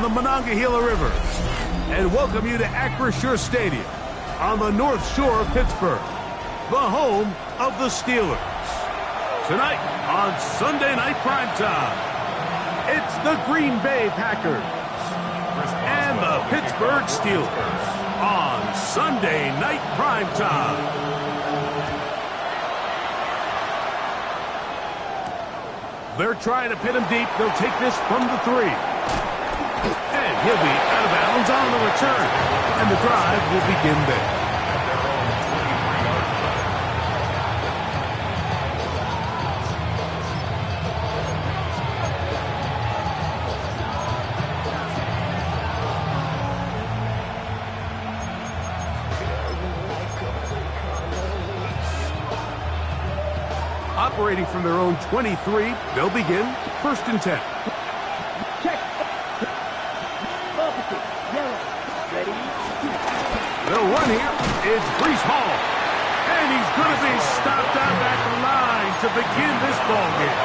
the Monongahela River and welcome you to Acrisure Stadium on the North Shore of Pittsburgh, the home of the Steelers. Tonight on Sunday Night Primetime, it's the Green Bay Packers and the Pittsburgh Steelers on Sunday Night Primetime. They're trying to pin him deep. They'll take this from the 3. And he'll be out of bounds on the return. And the drive will begin there. Operating from their own 23, they'll begin 1st and 10. Check. Opposite. Yellow. Ready? They'll run here. It's Breece Hall. And he's going to be stopped out at the line to begin this ball game.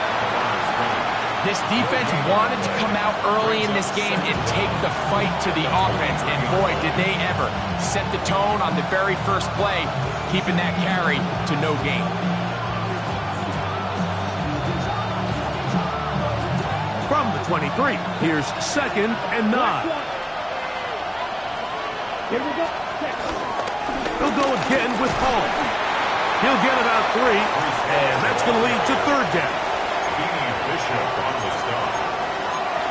This defense wanted to come out early in this game and take the fight to the offense. And boy, did they ever set the tone on the very first play, keeping that carry to no gain. From the 23, here's 2nd and 9. Here we go. He'll go again with Hall. He'll get about 3, and that's going to lead to 3rd down. Bishop on the stop.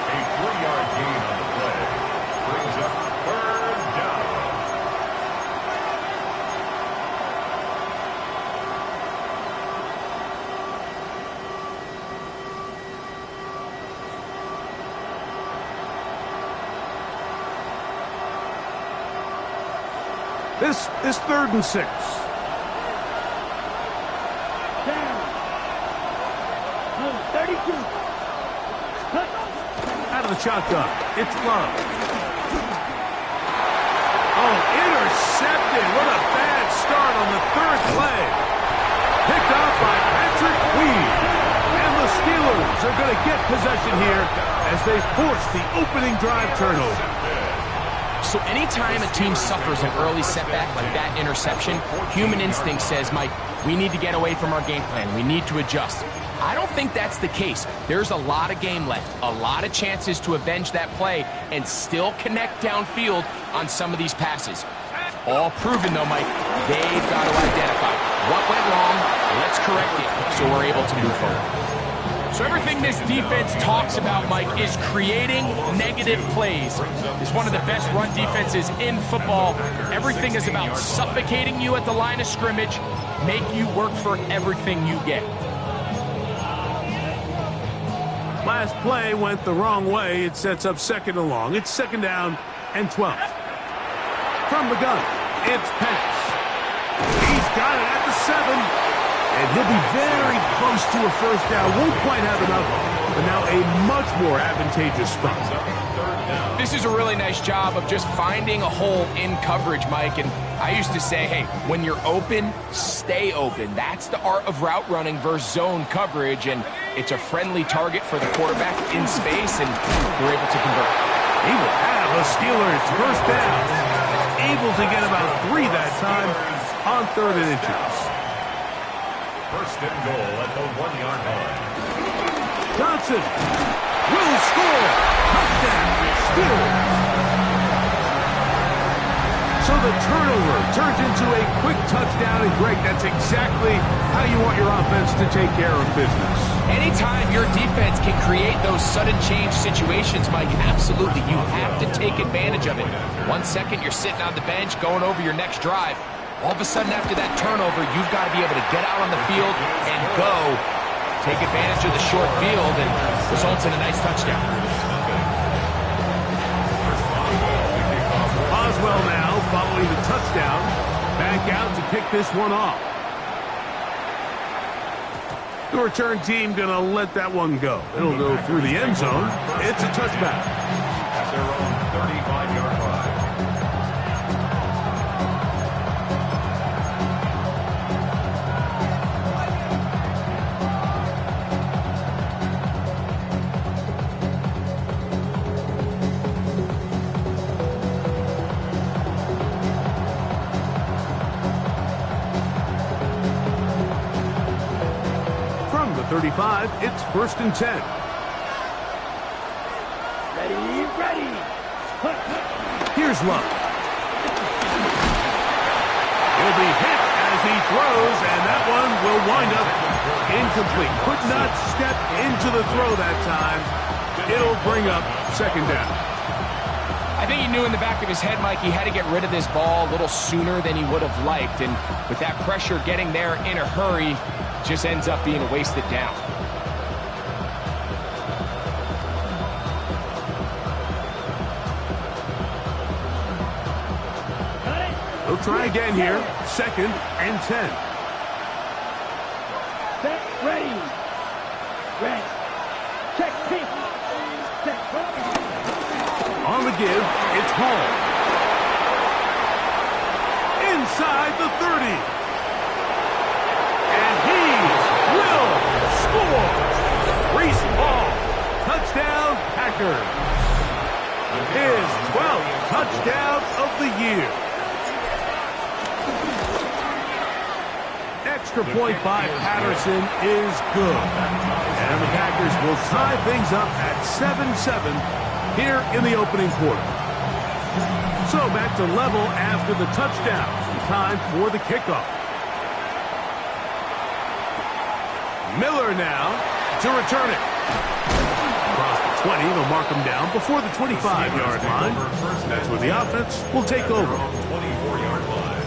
A 3-yard gain on the play brings up 3rd down. This is 3rd and 6. Down. 32. Out of the shotgun, it's Love. Oh, intercepted. What a bad start on the 3rd play. Picked off by Patrick Weed. And the Steelers are going to get possession here as they force the opening drive turnover. So anytime a team suffers an early setback like that interception, human instinct says, Mike, we need to get away from our game plan. We need to adjust. I don't think that's the case. There's a lot of game left, a lot of chances to avenge that play and still connect downfield on some of these passes. All proven, though, Mike, they've got to identify what went wrong, let's correct it so we're able to move forward. So everything this defense talks about, Mike, is creating negative plays. It's one of the best run defenses in football. Everything is about suffocating you at the line of scrimmage, make you work for everything you get. Last play went the wrong way. It sets up 2nd and long. It's 2nd down and 12. From the gun, it's Pence. He's got it at the 7. And he'll be very close to a 1st down. Won't quite have enough, but now a much more advantageous spot. This is a really nice job of just finding a hole in coverage, Mike. And I used to say, hey, when you're open, stay open. That's the art of route running versus zone coverage. And it's a friendly target for the quarterback in space, and we're able to convert. He will have a Steelers 1st down. Able to get about 3 that time on 3rd and inches. 1st and goal at the 1-yard line. Johnson will score. Touchdown, Steelers. So the turnover turns into a quick touchdown, and Greg, that's exactly how you want your offense to take care of business. Anytime your defense can create those sudden change situations, Mike, absolutely, you have to take advantage of it. 1 second, you're sitting on the bench going over your next drive. All of a sudden, after that turnover, you've got to be able to get out on the field and go, take advantage of the short field, and results in a nice touchdown. Boswell now, following the touchdown, back out to pick this one off. The return team going to let that one go. It'll go through the end zone. It's a touchback. At their own 35-yard line. 35, it's 1st and 10. Ready. Here's Love. He'll be hit as he throws, and that one will wind up incomplete. Could not step into the throw that time. It'll bring up 2nd down. I think he knew in the back of his head, Mike, he had to get rid of this ball a little sooner than he would have liked. And with that pressure getting there in a hurry, just ends up being a wasted down. He'll try again here. 2nd and 10. Set. Ready. Check. Set. On the give, it's Hall. Inside the 30. And he will score. Reese Hall. Touchdown, Packers. His 12th touchdown of the year. Extra point by Patterson is good. And the Packers will tie things up at 7-7 here in the opening quarter. So back to level after the touchdown. Time for the kickoff. Miller now to return it. Across the 20, they'll mark him down before the 25-yard line. That's where the offense will take over. 24-yard line.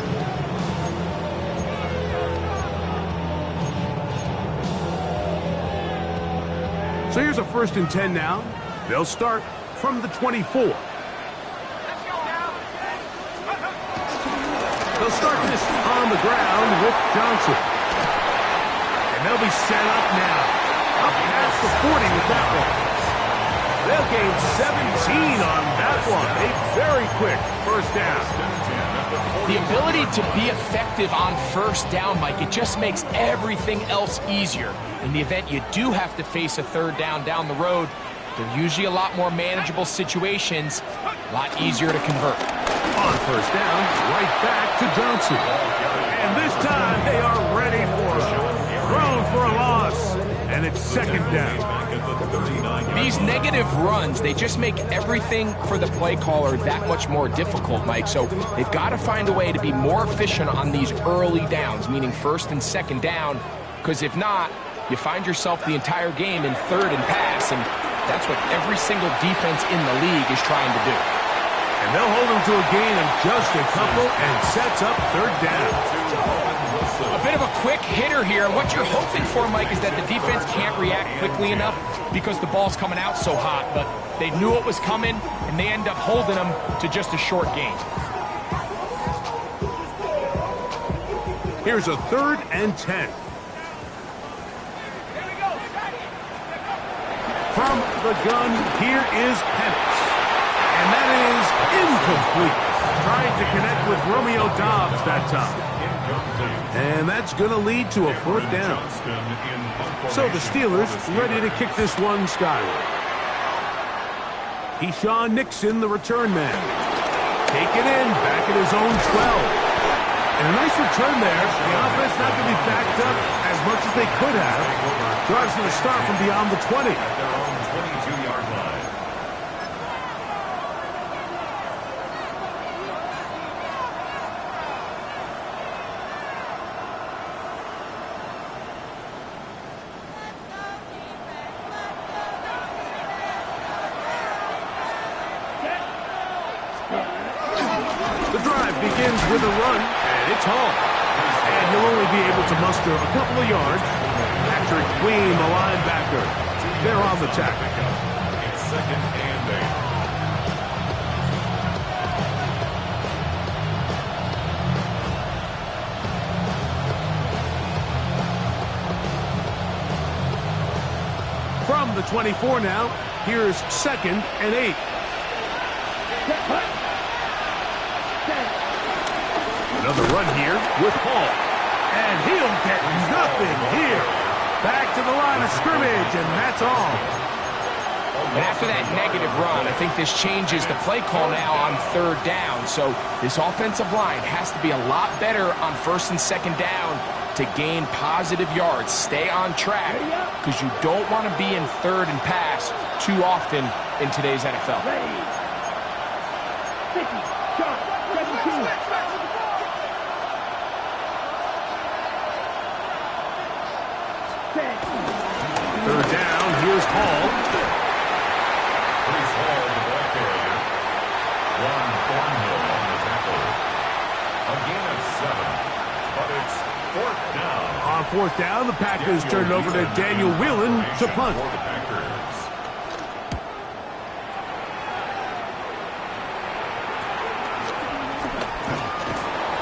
So here's a 1st and 10 now. They'll start from the 24. They'll start this on the ground with Johnson. And they'll be set up now. Up past the 40 with that one. They'll gain 17 on that one. A very quick 1st down. The ability to be effective on 1st down, Mike, it just makes everything else easier. In the event you do have to face a 3rd down the road, they're usually a lot more manageable situations, a lot easier to convert. On 1st down, right back to Johnson. And this time they are ready for it. Thrown for a loss. And it's 2nd down. These negative runs, they just make everything for the play caller that much more difficult, Mike. So they've got to find a way to be more efficient on these early downs, meaning 1st and 2nd down, because if not, you find yourself the entire game in 3rd and pass, and that's what every single defense in the league is trying to do. And they'll hold him to a gain of just a couple and sets up 3rd down. A bit of a quick hitter here. What you're hoping for, Mike, is that the defense can't react quickly enough because the ball's coming out so hot, but they knew it was coming, and they end up holding them to just a short gain. Here's a 3rd and 10. From the gun, here is Penix. And that is incomplete. Trying to connect with Romeo Doubs that time. And that's going to lead to a 4th down. So the Steelers ready to kick this one skyward. Keyshawn Nixon, the return man. Take it in, back at his own 12. And a nice return there. The offense not going to be backed up as much as they could have. Drive's going to start from beyond the 20. At their own 22-yard line. The drive begins with a run, and it's Hall. And he'll only be able to muster a couple of yards. Patrick Queen, the linebacker, they're on the tackle. It's 2nd and 8. From the 24 now, here's 2nd and 8. Another run here with Hall. And he'll get nothing here. Back to the line of scrimmage, and that's all. And after that negative run, I think this changes the play call now on 3rd down. So this offensive line has to be a lot better on 1st and 2nd down to gain positive yards. Stay on track because you don't want to be in third and pass too often in today's NFL. Ready. 50. Shot. 72. Third down, here's Hall. Here's Hall, the ball carrier. Ron Thornhill on the tackle. A gain of 7, but it's fourth down. On fourth down, the Packers turn it over to Daniel Whelan to punt. For the Packers.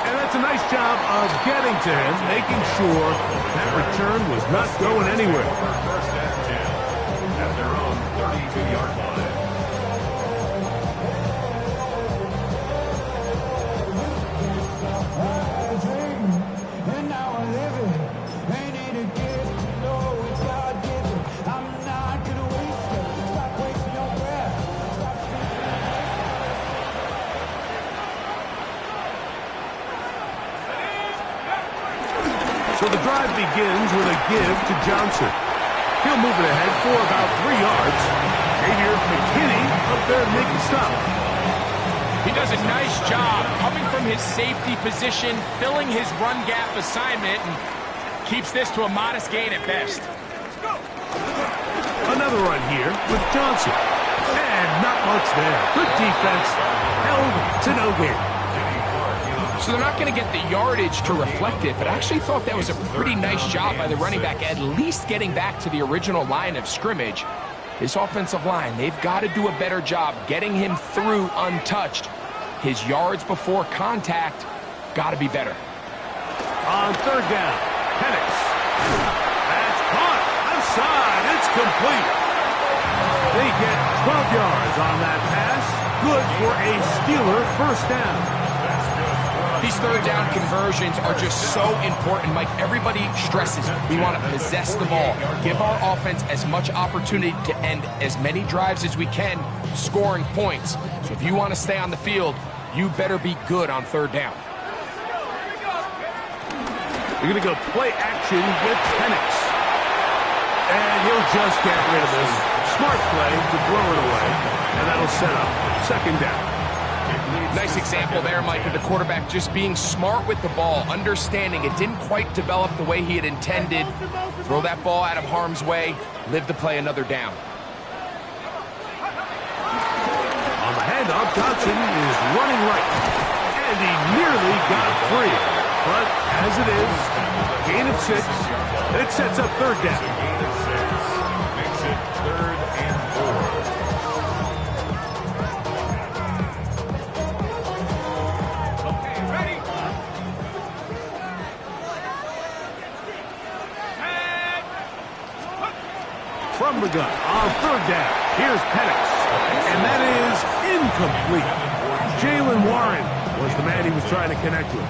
And that's a nice job of getting to him, making sure that return was not going anywhere. First and 10 at their own 32-yard line. So the drive begins with a give to Johnson. He'll move it ahead for about 3 yards. Xavier McKinney up there to make the stop. He does a nice job coming from his safety position, filling his run gap assignment, and keeps this to a modest gain at best. Another run here with Johnson. And not much there. Good defense. Held to no gain. So they're not going to get the yardage to reflect it, but I actually thought that was a pretty nice job by the running back, at least getting back to the original line of scrimmage. This offensive line, they've got to do a better job getting him through untouched. His yards before contact got to be better. On third down, Penix. That's caught. Outside. It's complete. They get 12 yards on that pass. Good for a Steeler first down. These third down conversions are just so important, Mike. Everybody stresses we want to possess the ball, give our offense as much opportunity to end as many drives as we can, scoring points. So if you want to stay on the field, you better be good on third down. You're going to go play action with Penix. And he'll just get rid of this. Smart play to throw it away, and that'll set up second down. Nice example there, Mike, of the quarterback just being smart with the ball, understanding it didn't quite develop the way he had intended. Throw that ball out of harm's way, live to play another down. On the handoff, Johnson is running right. And he nearly got free. But as it is, gain of 6, it sets up third down. Gain of 6 makes it 3rd and 4. From the gun on third down. Here's Penix. And that is incomplete. Jalen Warren was the man he was trying to connect with.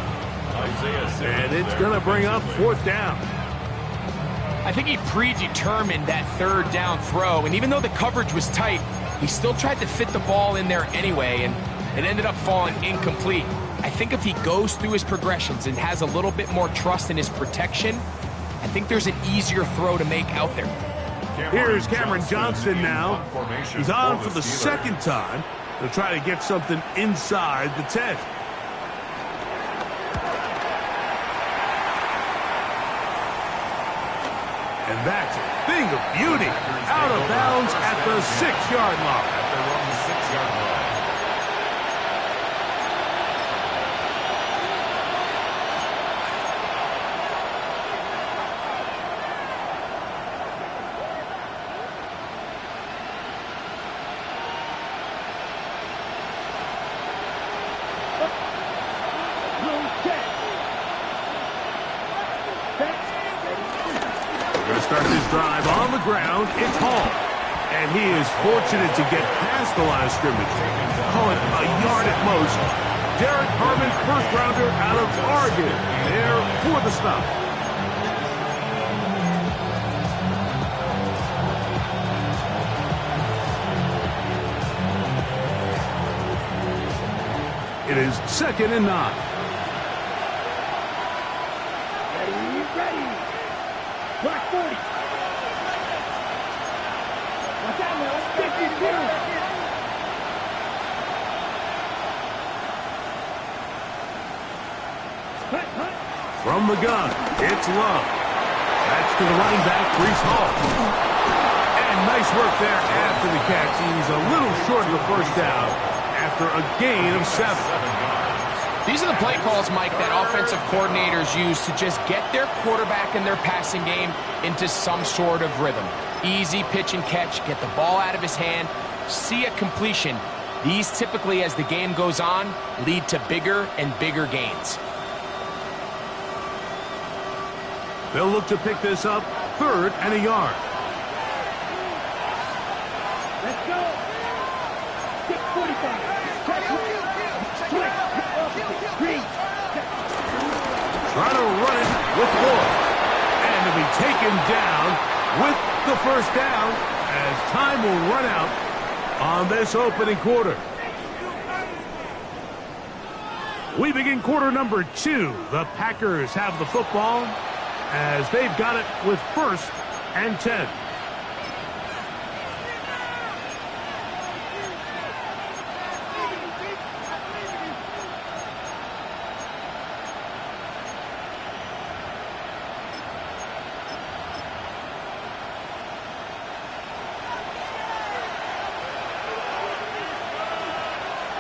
And it's going to bring up fourth down. I think he predetermined that third down throw, and even though the coverage was tight, he still tried to fit the ball in there anyway, and it ended up falling incomplete. I think if he goes through his progressions and has a little bit more trust in his protection, I think there's an easier throw to make out there. Here's Cameron Johnston now. He's on for the second time to try to get something inside the 10. And that's a thing of beauty. Out of bounds at the 6-yard line. At their own 6-yard line. Start this drive on the ground. It's Hall. And he is fortunate to get past the line of scrimmage. Call it a yard at most. Derek Harmon, first rounder out of Oregon. There for the stop. It is 2nd and 9. Black 40. Watch out now. 52. From the gun, it's Love. That's to the running back, Breece Hall. And nice work there after the catch. He's a little short of the first down after a gain of 7. These are the play calls, Mike, that offensive coordinators use to just get their quarterback and their passing game into some sort of rhythm. Easy pitch and catch, get the ball out of his hand, see a completion. These typically, as the game goes on, lead to bigger and bigger gains. They'll look to pick this up, 3rd and a yard. Let's go. 6:45. Trying to run it with Lloyd. And to be taken down with the first down as time will run out on this opening quarter. We begin quarter number 2. The Packers have the football as they've got it with 1st and 10.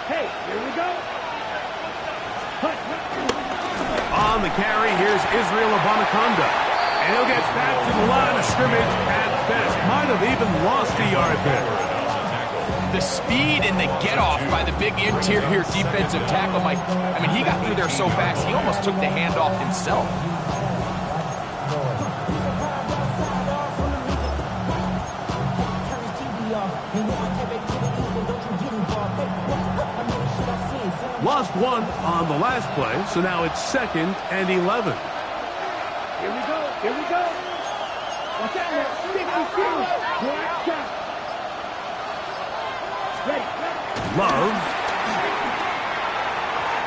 Hey, here we go. On the carry, here's Israel Abanikanda. And he'll get back to the line of scrimmage at best. Might have even lost a yard there. The speed and the get-off by the big interior defensive tackle, Mike. I mean, he got through there so fast, he almost took the handoff himself. Lost 1 on the last play, so now it's 2nd and 11. Here we go. Here we go. Watch out now. 52. Watch out. Ready. Love.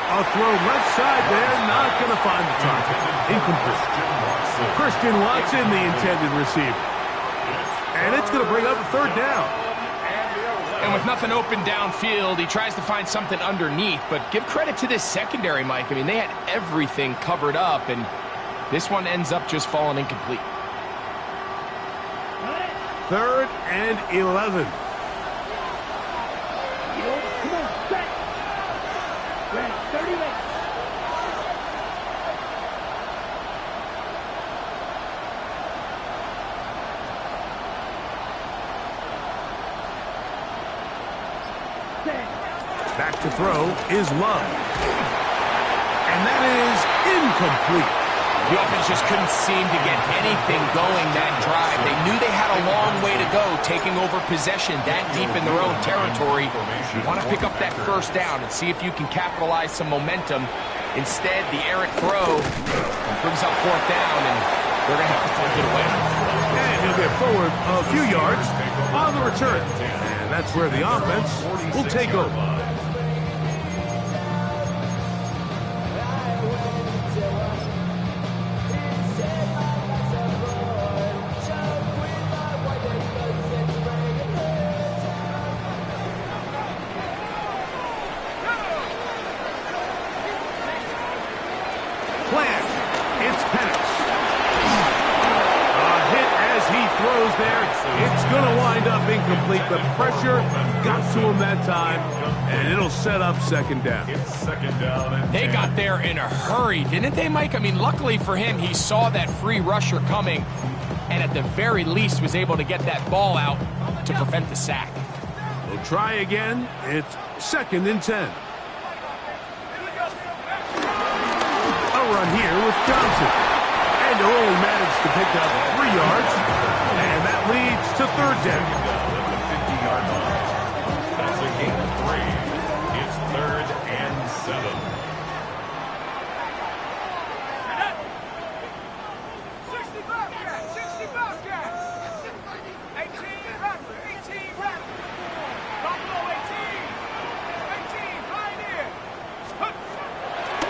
A throw left side there, not going to find the target. Incomplete. Christian Watson, the intended receiver. And it's going to bring up a 3rd down. And with nothing open downfield, he tries to find something underneath. But give credit to this secondary, Mike. I mean, they had everything covered up, and this one ends up just falling incomplete. 3rd and 11. Come on, set. Ready. 30 minutes. Back to throw is Love. And that is incomplete. The offense just couldn't seem to get anything going that drive. They knew they had a long way to go, taking over possession that deep in their own territory. You want to pick up that first down and see if you can capitalize some momentum. Instead, the errant throw brings up 4th down, and they're going to have to punt it away. And he'll get forward a few yards on the return. And that's where the offense will take over. It's going to wind up incomplete. The pressure got to him that time, and it'll set up 2nd down. It's 2nd down and 10. They got there in a hurry, didn't they, Mike? I mean, luckily for him, he saw that free rusher coming, and at the very least was able to get that ball out to prevent the sack. We'll try again. It's 2nd and 10. A run here with Johnson. And they'll only manage to pick up 3 yards. And that leads to 3rd down. That's a gain of 3. It's 3rd and 7.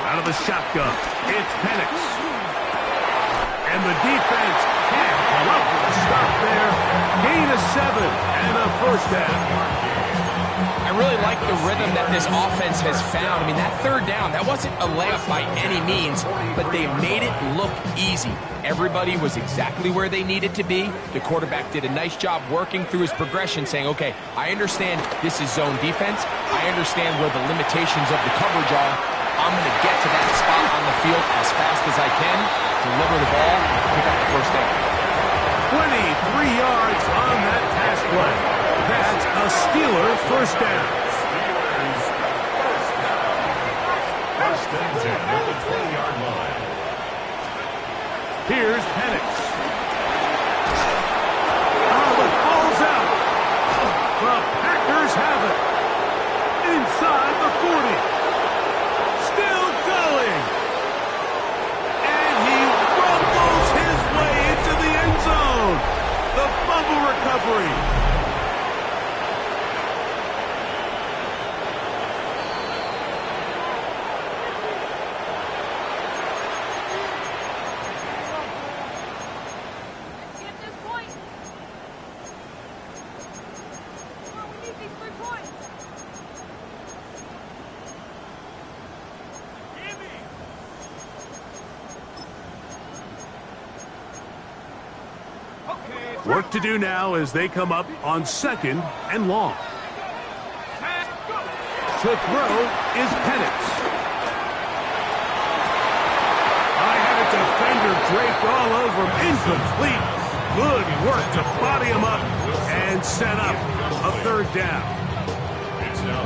Out of the shotgun, it's Penix. And the defense can't come up with a stop there. Gain of 7 and a first down. I really like the rhythm that this offense has found. I mean, that third down, that wasn't a layup by any means, but they made it look easy. Everybody was exactly where they needed to be. The quarterback did a nice job working through his progression, saying, okay, I understand this is zone defense. I understand where the limitations of the coverage are. I'm going to get to that spot on the field as fast as I can, deliver the ball, pick up the first down. 23 yards on that pass play. That's a Steeler first down. Steelers first down. First and 10 at the 20-yard line. Here's Penix. Oh, the ball's out. The Packers have it. Inside the 40. Still going. And he rumbles his way into the end zone. The fumble recovery. Work to do now as they come up on 2nd and long. To throw is Penix. I had a defender draped all over him. Incomplete. Good work to body him up and set up a third down.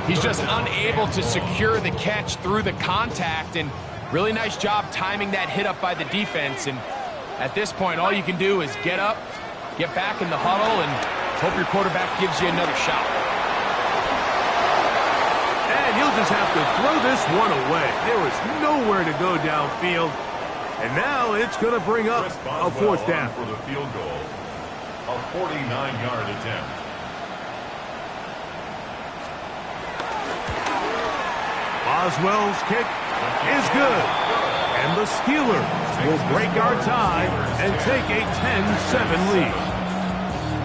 He's just unable to secure the catch through the contact, and really nice job timing that hit up by the defense. And at this point, all you can do is get up, get back in the huddle, and hope your quarterback gives you another shot. And he'll just have to throw this one away. There was nowhere to go downfield. And now it's going to bring up a fourth down. For the field goal, a 49-yard attempt. Boswell's kick is good. And the Steelers will break our tie and take a 10-7 lead.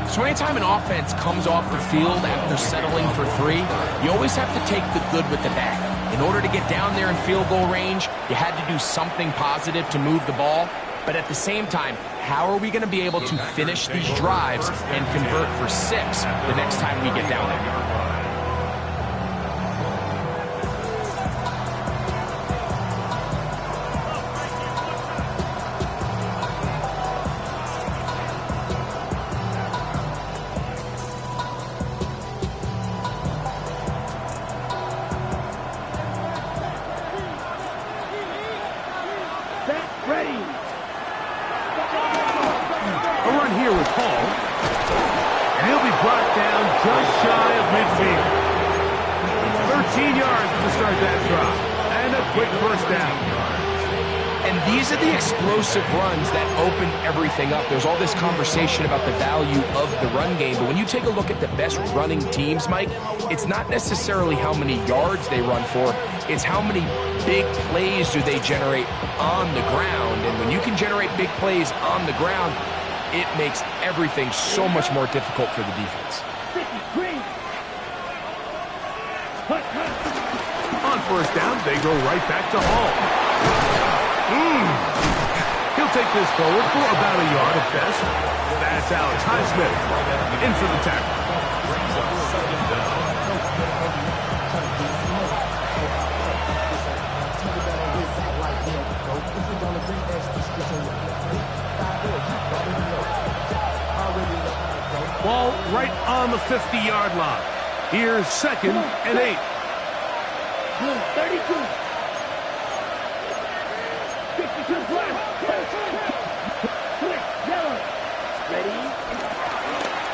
So anytime an offense comes off the field after settling for 3, you always have to take the good with the bad. In order to get down there in field goal range, you had to do something positive to move the ball. But at the same time, how are we going to be able to finish these drives and convert for 6 the next time we get down there? Runs that open everything up. There's all this conversation about the value of the run game, but when you take a look at the best running teams, Mike, it's not necessarily how many yards they run for, it's how many big plays do they generate on the ground. And when you can generate big plays on the ground, it makes everything so much more difficult for the defense. On first down, they go right back to Hall. He'll take this forward for about a yard at best. That's Alex Highsmith in for the tackle. Ball right on the 50-yard line. Here's 2nd and 8. 32. 52 flat.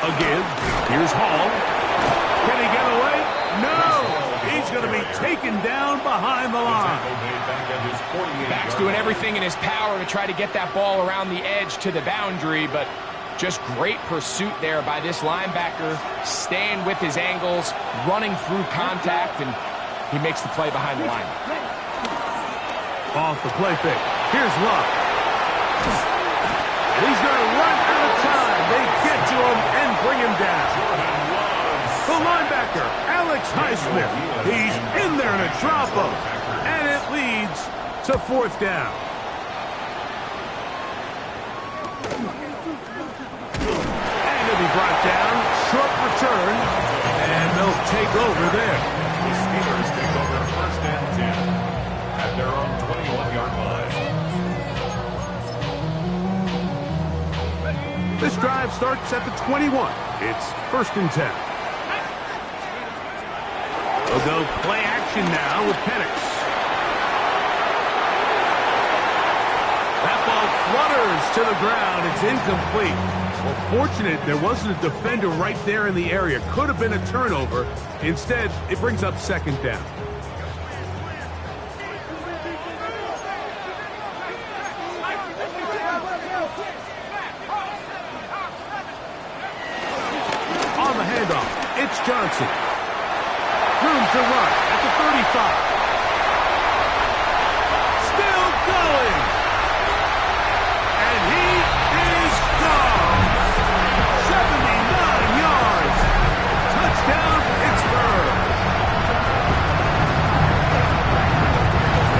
Again, here's Hall. Can he get away? No! He's going to be taken down behind the line. Back's doing everything in his power to try to get that ball around the edge to the boundary, but just great pursuit there by this linebacker, staying with his angles, running through contact, and he makes the play behind the line. Off the play fake. Here's Love. He's going to run out of time. They get to him and bring him down. The linebacker, Alex Highsmith. He's in there to drop him. And it leads to 4th down. And he'll be brought down. Short return. And they'll take over there. The Steelers take over 1st and 10 at their own 21-yard line. This drive starts at the 21. It's 1st and 10. They'll go play action now with Penix. That ball flutters to the ground. It's incomplete. Well, fortunate there wasn't a defender right there in the area. Could have been a turnover. Instead, it brings up 2nd down. On the handoff, it's Johnson. Room to run at the 35. Still going. And he is gone. 79 yards. Touchdown, Pittsburgh.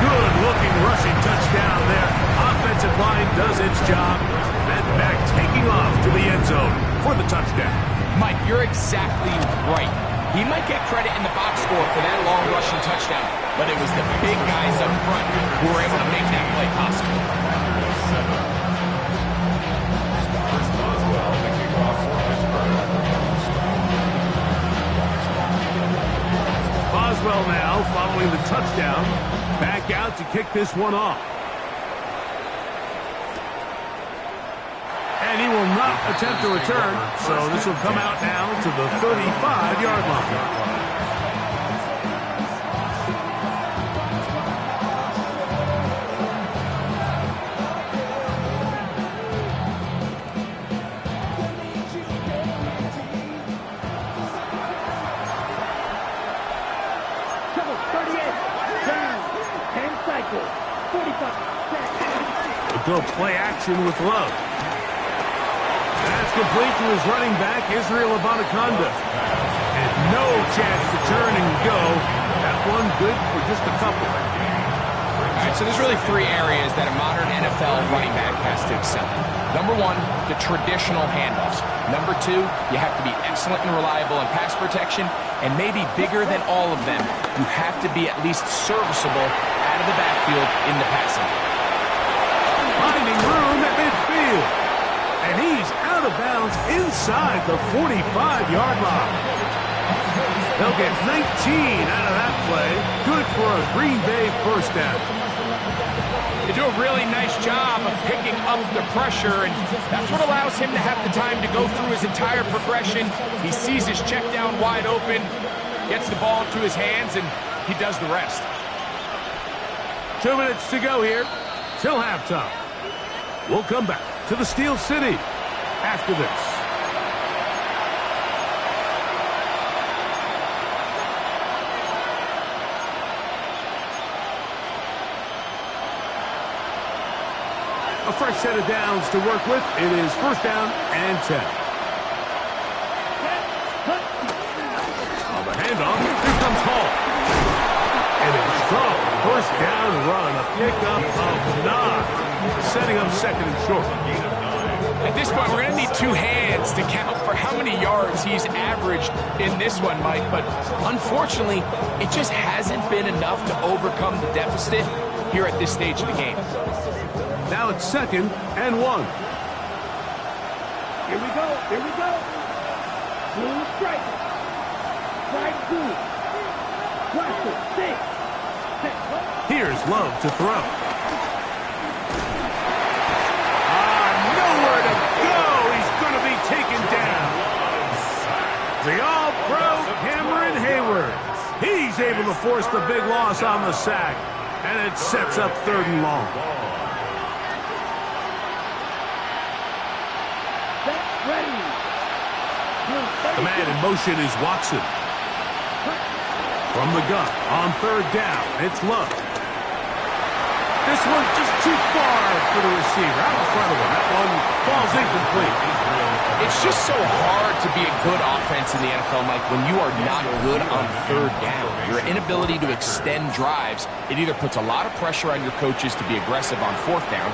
Good-looking rushing touchdown there. Offensive line does its job. And back taking off to the end zone for the touchdown. Mike, you're exactly right. He might get credit in the box score for that long rushing touchdown, but it was the big guys up front who were able to make that play possible. Chris Boswell, the kickoff for Pittsburgh. Boswell now following the touchdown. Back out to kick this one off. And he will not attempt to return, so this will come out now to the 35-yard line. Trouble, 38, down, 10 cycles, 45, We'll go play action with Love. That's complete to his running back, Israel Abanikanda. And no chance to turn and go. That one good for just a couple. All right, so there's really 3 areas that a modern NFL running back has to excel in. Number 1, the traditional handoffs. Number 2, you have to be excellent and reliable in pass protection. And maybe bigger than all of them, you have to be at least serviceable out of the backfield in the passing. Finding room at midfield. And he's out of bounds inside the 45-yard line. They'll get 19 out of that play. Good for a Green Bay 1st down. They do a really nice job of picking up the pressure, and that's what allows him to have the time to go through his entire progression. He sees his check down wide open, gets the ball into his hands, and he does the rest. 2 minutes to go here till halftime. We'll come back to the Steel City after this. A fresh set of downs to work with. It is 1st down and 10. On the handoff, here comes Hall. And a strong 1st down run, a pickup of 9, setting up 2nd and short. At this point, we're going to need 2 hands to count for how many yards he's averaged in this one, Mike. But unfortunately, it just hasn't been enough to overcome the deficit here at this stage of the game. Now it's 2nd and 1. here we go, here we go. Blue strike. Strike 2. Watch it, 6. Here's Love to throw. Nowhere to go. He's going to be taken down. The All-Pro Cameron Hayward. He's able to force the big loss on the sack. And it sets up 3rd and long. Ready. The man in motion is Watson. From the gun on 3rd down, it's Love. This one just too far for the receiver. Out in front of him. That one falls incomplete. It's just so hard to be a good offense in the NFL, Mike, when you are not good on third down. Your inability to extend drives, it either puts a lot of pressure on your coaches to be aggressive on fourth down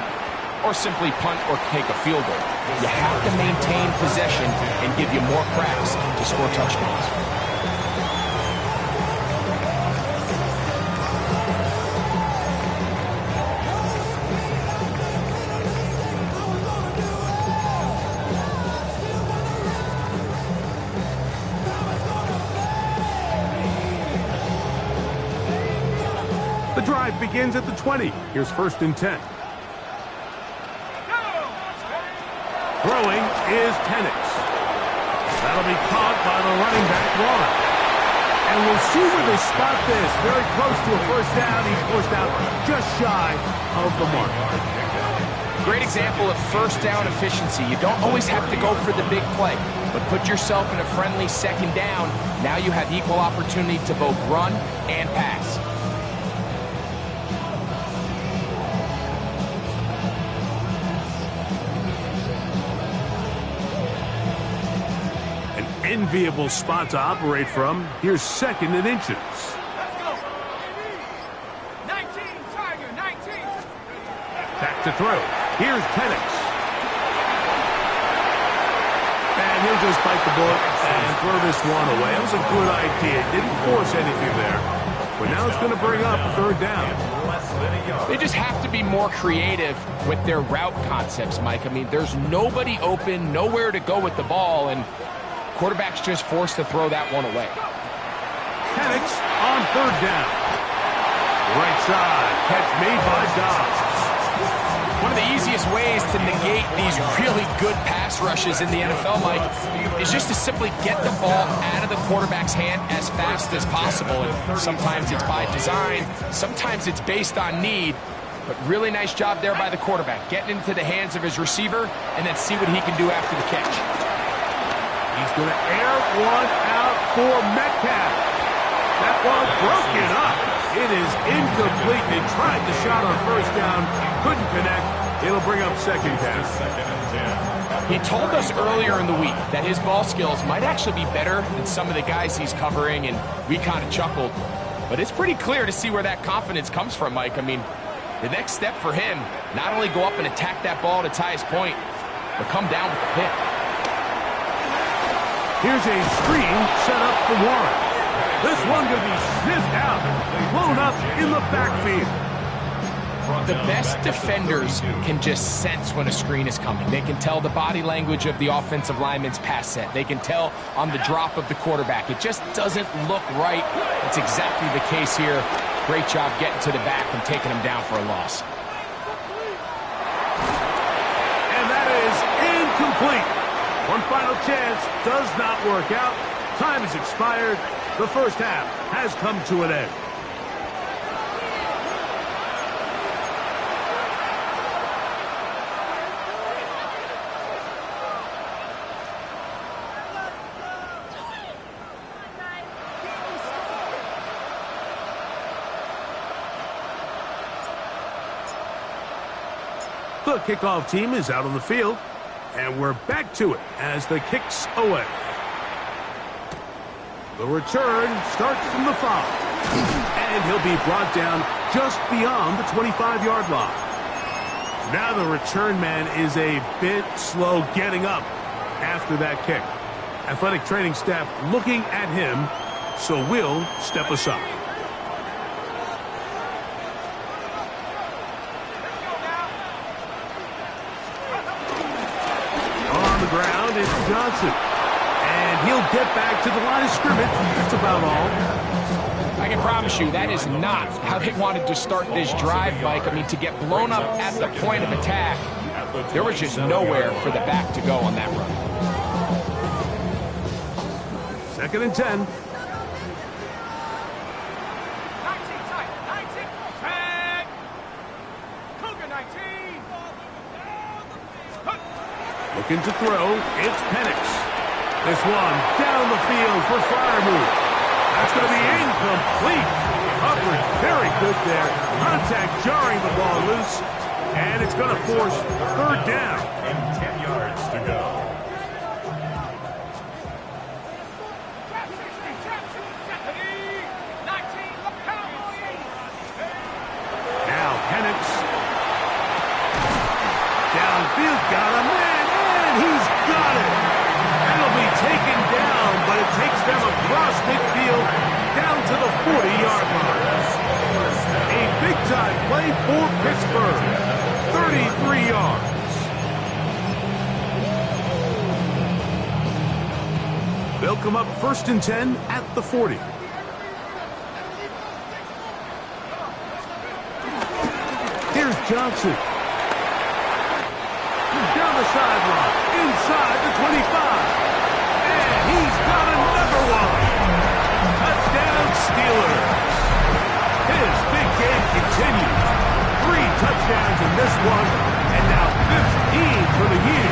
or simply punt or take a field goal. You have to maintain possession and give you more cracks to score touchdowns. The drive begins at the 20. Here's 1st and 10. Throwing is Penix. That'll be caught by the running back, Warren. And we'll see where they spot this. Very close to a first down. He's forced out just shy of the mark. Great example of first down efficiency. You don't always have to go for the big play, but put yourself in a friendly second down. Now you have equal opportunity to both run and pass. Enviable spot to operate from. Here's 2nd and inches. Let's go. 19, Tiger, 19. Back to throw. Here's Penix. And he'll just bite the bullet and throw this one away. It was a good idea. Didn't force anything there. But now it's going to bring up 3rd down. They just have to be more creative with their route concepts, Mike. I mean, there's nobody open, nowhere to go with the ball, and quarterback's just forced to throw that one away. Penix on 3rd down. Right side. Catch made by Dobbs. One of the easiest ways to negate these really good pass rushes in the NFL, Mike, is just to simply get the ball out of the quarterback's hand as fast as possible. And sometimes it's by design, sometimes it's based on need, but really nice job there by the quarterback, getting into the hands of his receiver and then see what he can do after the catch. He's going to air one out for Metcalf. That one broken up. It is incomplete. They tried the shot on first down. Couldn't connect. It'll bring up 2nd down. He told us earlier in the week that his ball skills might actually be better than some of the guys he's covering, and we kind of chuckled. But it's pretty clear to see where that confidence comes from, Mike. I mean, the next step for him, not only go up and attack that ball at its highest point, but come down with the pick. Here's a screen set up for Warren. This one going to be sniffed out, blown up in the backfield. The best defenders can just sense when a screen is coming. They can tell the body language of the offensive lineman's pass set. They can tell on the drop of the quarterback. It just doesn't look right. It's exactly the case here. Great job getting to the back and taking him down for a loss. And that is incomplete. One final chance does not work out. Time has expired. The first half has come to an end. The kickoff team is out on the field, and we're back to it as the kick's away. The return starts from the 5, and he'll be brought down just beyond the 25-yard line. Now the return man is a bit slow getting up after that kick. Athletic training staff looking at him, so we'll step aside. Ground is Johnson, and he'll get back to the line of scrimmage. That's about all. I can promise you that is not how they wanted to start this drive, Mike. I mean, to get blown up at the point of attack, there was just nowhere for the back to go on that run. 2nd and 10. 19, tight, 19, tag. Cougar 19. Looking to throw, it's Penix. This one down the field for Fryermuth. That's going to be incomplete. Coverage very good there. Contact jarring the ball loose. And it's going to force third down. And 10 yards to go. Now Penix. Downfield, got a man, and he's got it. That'll be taken down, but it takes them across midfield down to the 40-yard line. A big-time play for Pittsburgh. 33 yards. They'll come up 1st and 10 at the 40. Here's Johnson. Down the sideline, inside the 25. And he's got another one. Touchdown Steelers. His big game continues. 3 touchdowns in this one, and now 15 for the year.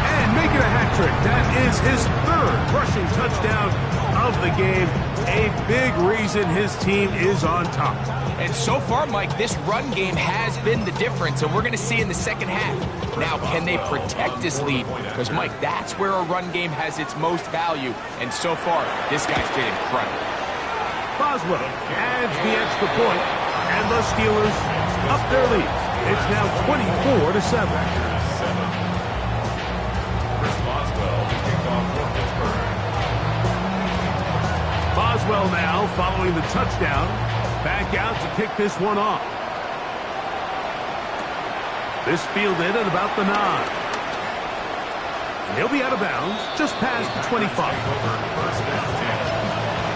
And making a hat trick. That is his 3rd rushing touchdown of the game. A big reason his team is on top. And so far, Mike, this run game has been the difference, and we're going to see in the second half. Now, can they protect this lead? Because, Mike, that's where a run game has its most value, and so far, this guy's been incredible. Boswell adds the extra point, and the Steelers up their lead. It's now 24-7. Chris Boswell to kick off for Pittsburgh. Boswell now following the touchdown. Back out to kick this one off. This fielded at about the 9. And he'll be out of bounds just past the 25. First and 10.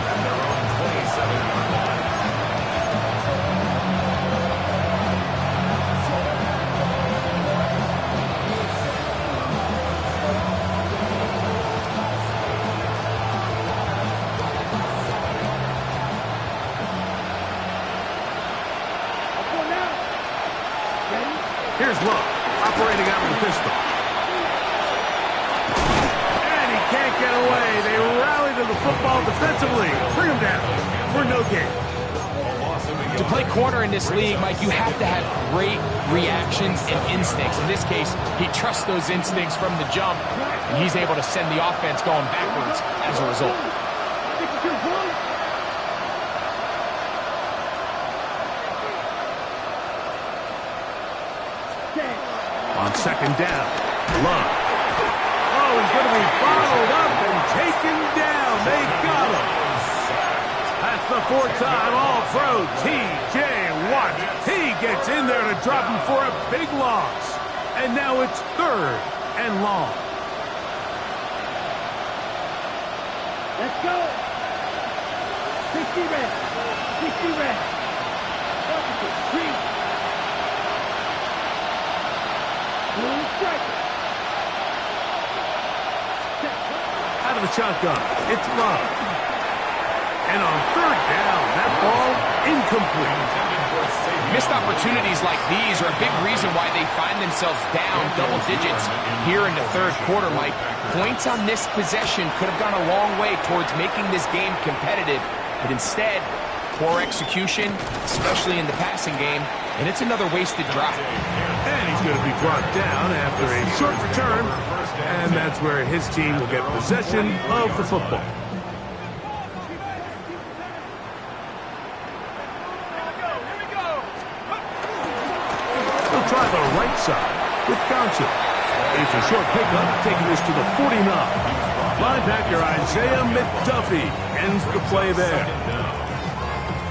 And their own 27-yard line. Here's Love, operating out of the pistol. And he can't get away. They rally to the football defensively. Bring him down for no gain. To play corner in this league, Mike, you have to have great reactions and instincts. In this case, he trusts those instincts from the jump, and he's able to send the offense going backwards as a result. On second down, Love. Oh, he's going to be followed up and taken down. They got him. That's the 4th time All-Pro T.J. Watt. He gets in there to drop him for a big loss. And now it's 3rd and long. Let's go. 60 red. 60 red. Green. Out of the shotgun, it's Love. And on 3rd down, that ball incomplete. Missed opportunities like these are a big reason why they find themselves down double digits here in the 3rd quarter, Mike. Points on this possession could have gone a long way towards making this game competitive, but instead, poor execution, especially in the passing game, and it's another wasted drive. And he's going to be brought down after a short return, and that's where his team will get possession of the football. He'll try the right side with Johnson. It's a short pickup, taking this to the 49. Linebacker Isaiah McDuffie ends the play there.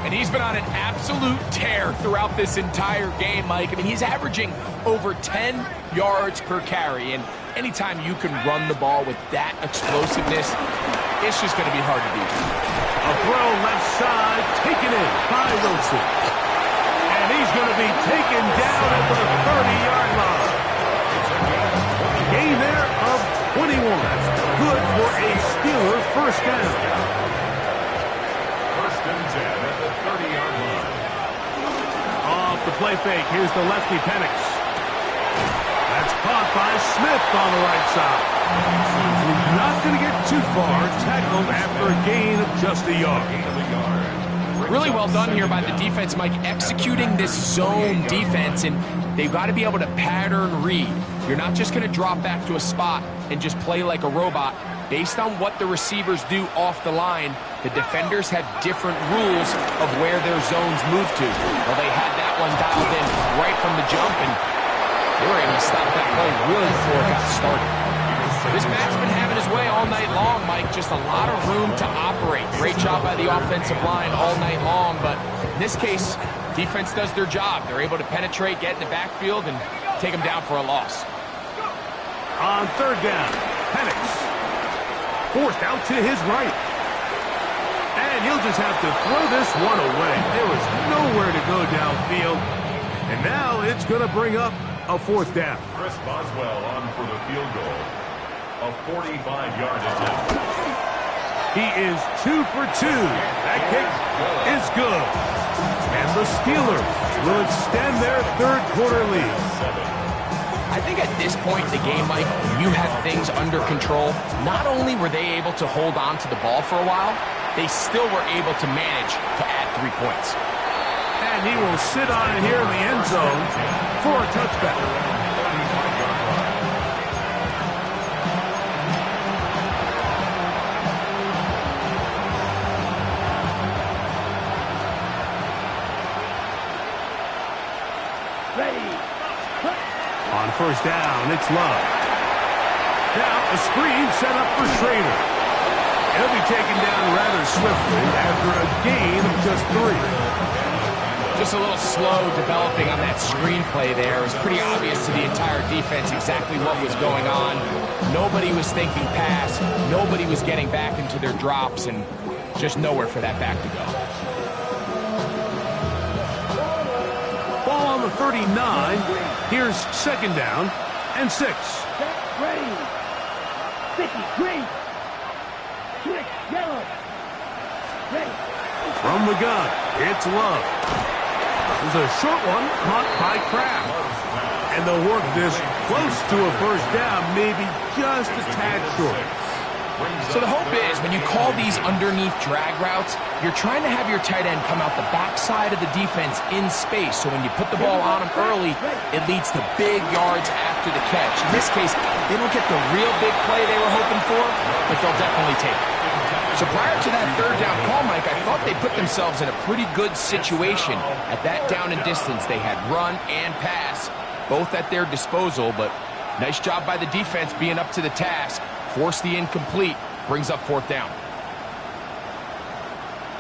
And he's been on an absolute tear throughout this entire game, Mike. I mean, he's averaging over 10 yards per carry. And anytime you can run the ball with that explosiveness, it's just going to be hard to beat. A throw left side, taken in by Wilson. And he's going to be taken down at the 30-yard line. Gain there of 21. Good for a Steeler first down. First and 10 at the 30-yard line. Off the play fake, here's the lefty Penix. That's caught by Smith on the right side. He's not going to get too far, tackled after a gain of just a yard. Really well done here by the defense, Mike, executing this zone defense, and they've got to be able to pattern read. You're not just going to drop back to a spot and just play like a robot. Based on what the receivers do off the line, the defenders have different rules of where their zones move to. Well, they had that one dialed in right from the jump, and they were able to stop that play really before it got started. This Mac's been having his way all night long, Mike. Just a lot of room to operate. Great job by the offensive line all night long, but in this case, defense does their job. They're able to penetrate, get in the backfield, and take them down for a loss. On third down, Penix forced out to his right. And he'll just have to throw this one away. There was nowhere to go downfield. And now it's going to bring up a fourth down. Chris Boswell on for the field goal. A 45-yard attempt. He is 2 for 2. That kick is good. And the Steelers will extend their third quarter lead. I think at this point in the game, Mike, when you have things under control, not only were they able to hold on to the ball for a while, they still were able to manage to add 3 points. And he will sit on it here in the end zone for a touchback. On first down, it's Love. Now a screen set up for Schrader. He'll be taken down rather swiftly after a gain of just 3. Just a little slow developing on that screenplay there. It was pretty obvious to the entire defense exactly what was going on. Nobody was thinking pass. Nobody was getting back into their drops, and just nowhere for that back to go. Ball on the 39. Here's second down and 6. Ready. Sticky, green. Switch, yellow. Ready. From the gun, it's Love. It was a short one caught by Kraft. And they'll work this close to a first down, maybe just a tad short. So the hope is when you call these underneath drag routes, you're trying to have your tight end come out the backside of the defense in space. So when you put the ball on him early, it leads to big yards after the catch. In this case, they don't get the real big play they were hoping for, but they'll definitely take it. So prior to that third down call, Mike, I thought they put themselves in a pretty good situation. At that down and distance, they had run and pass, both at their disposal, but nice job by the defense being up to the task. Force the incomplete, brings up fourth down.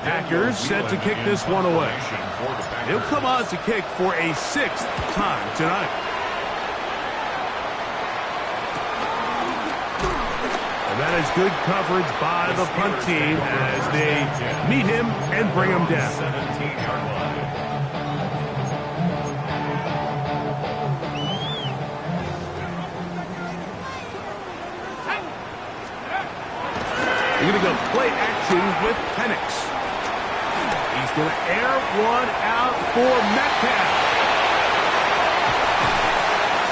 Packers set to kick this one away. He'll come on to kick for a 6th time tonight. And that is good coverage by the punt team as they meet him and bring him down. 17-yard line. You're going to go play action with Penix. He's going to air one out for Metcalf.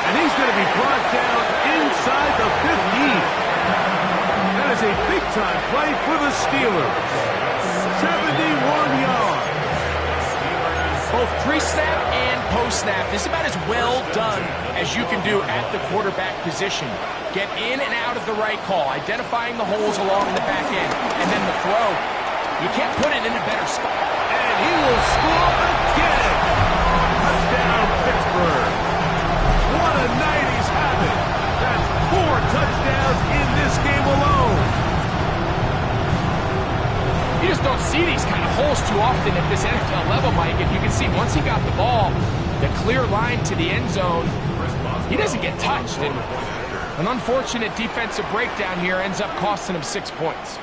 And he's going to be brought down inside the 15. That is a big-time play for the Steelers. 71 yards. Both pre-snap and post-snap. This is about as well done as you can do at the quarterback position. Get in and out of the right call, identifying the holes along the back end, and then the throw. You can't put it in a better spot. And he will score again. Touchdown, Pittsburgh. What a night he's having. That's 4 touchdowns in this game alone. You just don't see these kind of holes too often at this NFL level, Mike. And you can see once he got the ball, the clear line to the end zone, he doesn't get touched. And an unfortunate defensive breakdown here ends up costing him 6 points.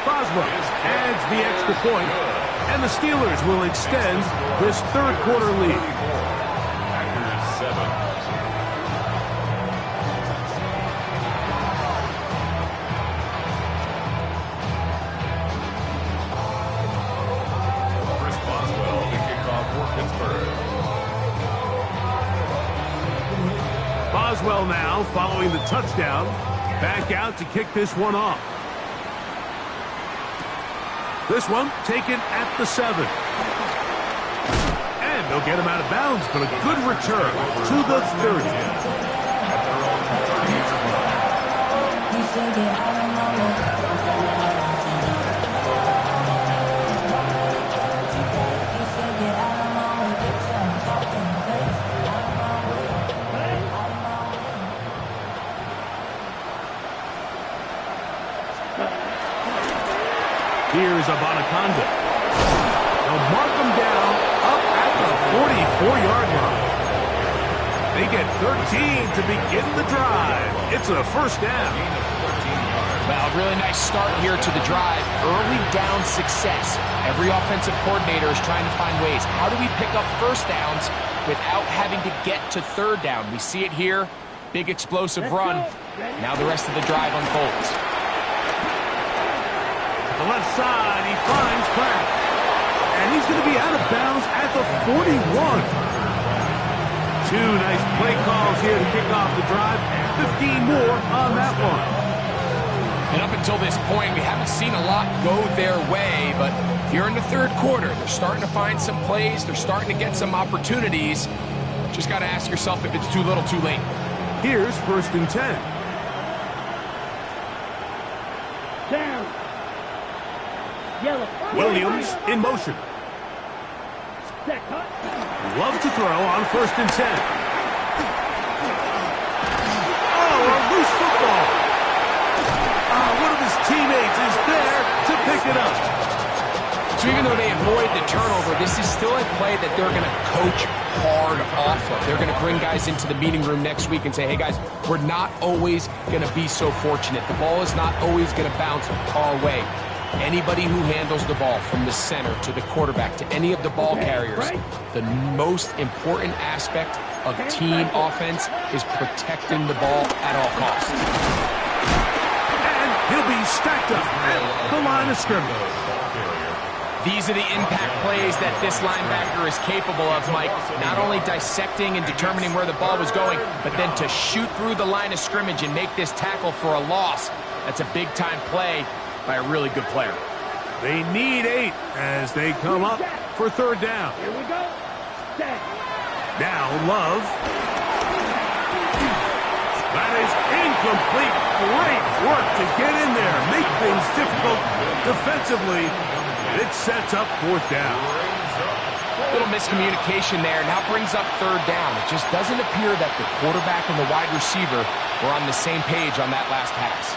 Boswell adds the extra point, and the Steelers will extend this third quarter lead. Packers 7. Boswell now following the touchdown Back out to kick this one off. This one taken at the 7. And they'll get him out of bounds, but a good return to the 30. Here's Abanaconda. They'll mark him down up at the 44-yard line. They get 13 to begin the drive. It's a first down. Well, really nice start here to the drive. Early down success. Every offensive coordinator is trying to find ways. How do we pick up first downs without having to get to third down? We see it here. Big explosive run. Now the rest of the drive unfolds. The left side, he finds Pratt. And he's going to be out of bounds at the 41. Two nice play calls here to kick off the drive. 15 more on that one. And up until this point, we haven't seen a lot go their way, but here in the third quarter, they're starting to find some plays. They're starting to get some opportunities. Just got to ask yourself if it's too little, too late. Here's 1st and 10. Down. Yellow. Williams in motion. Set cut. Loves to throw on 1st and 10. Oh, a loose football. One of his teammates is there to pick it up. So even though they avoid the turnover, this is still a play that they're going to coach hard off of. They're going to bring guys into the meeting room next week and say, hey guys, we're not always going to be so fortunate. The ball is not always going to bounce our way. Anybody who handles the ball from the center to the quarterback to any of the ball carriers, the most important aspect of team offense is protecting the ball at all costs. And he'll be stacked up at the line of scrimmage. These are the impact plays that this linebacker is capable of, Mike. Not only dissecting and determining where the ball was going, but then to shoot through the line of scrimmage and make this tackle for a loss. That's a big-time play by a really good player. They need 8 as they come up for 3rd down. Here we go. Set. Now Love. That is incomplete. Great work to get in there. Make things difficult defensively. It sets up 4th down. Little miscommunication there. Now brings up 3rd down. It just doesn't appear that the quarterback and the wide receiver were on the same page on that last pass.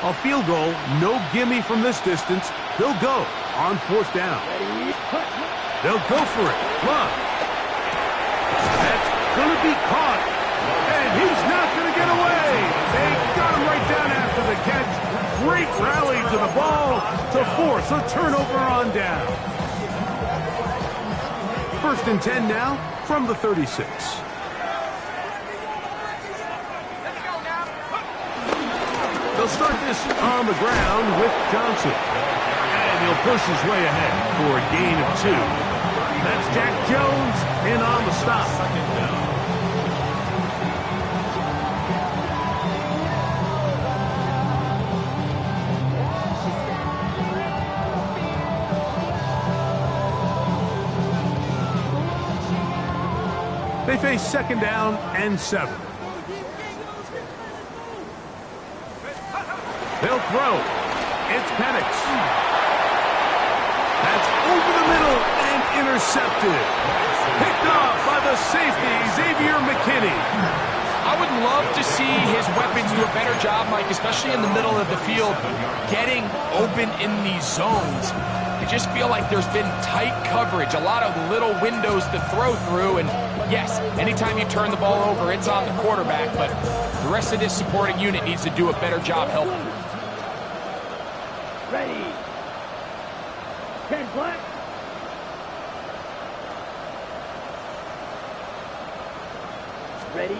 A field goal, no gimme from this distance. They'll go on 4th down. They'll go for it. Love. That's going to be caught. And he's not going to get away. They got him right down after the catch. Great rally to the ball to force a turnover on down. 1st and 10 now from the 36. They'll start this on the ground with Johnson. And he'll push his way ahead for a gain of 2. That's Jack Jones in on the stop. They face 2nd down and 7. They'll throw. It's Penix. That's over the middle and intercepted. Picked off by the safety, Xavier McKinney. I would love to see his weapons do a better job, Mike, especially in the middle of the field, getting open in these zones. I just feel like there's been tight coverage, a lot of little windows to throw through, and yes, anytime you turn the ball over, it's on the quarterback, but the rest of this supporting unit needs to do a better job helping. Ready. 10 black. Ready.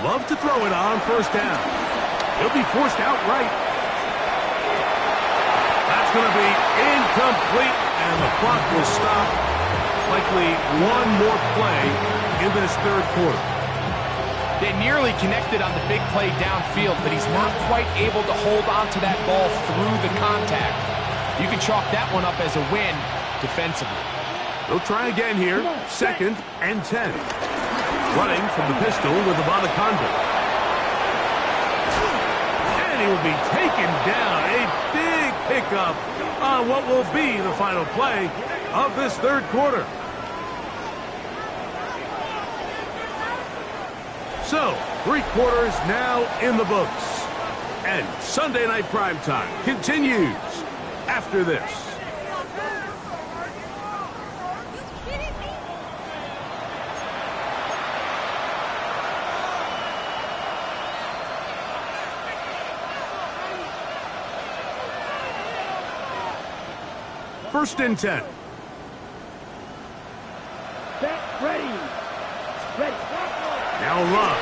Love to throw it on 1st down. He'll be forced outright. That's going to be incomplete, and the clock will stop Likely one more play in this third quarter. They nearly connected on the big play downfield, but he's not quite able to hold on to that ball through the contact. You can chalk that one up as a win defensively. They'll try again here. 2nd and 10. Running from the pistol with Anaconda. And he will be taken down. A big pickup on what will be the final play of this third quarter. So, 3 quarters now in the books. And Sunday Night Primetime continues after this. First and 10. Set, ready. Ready. Now run.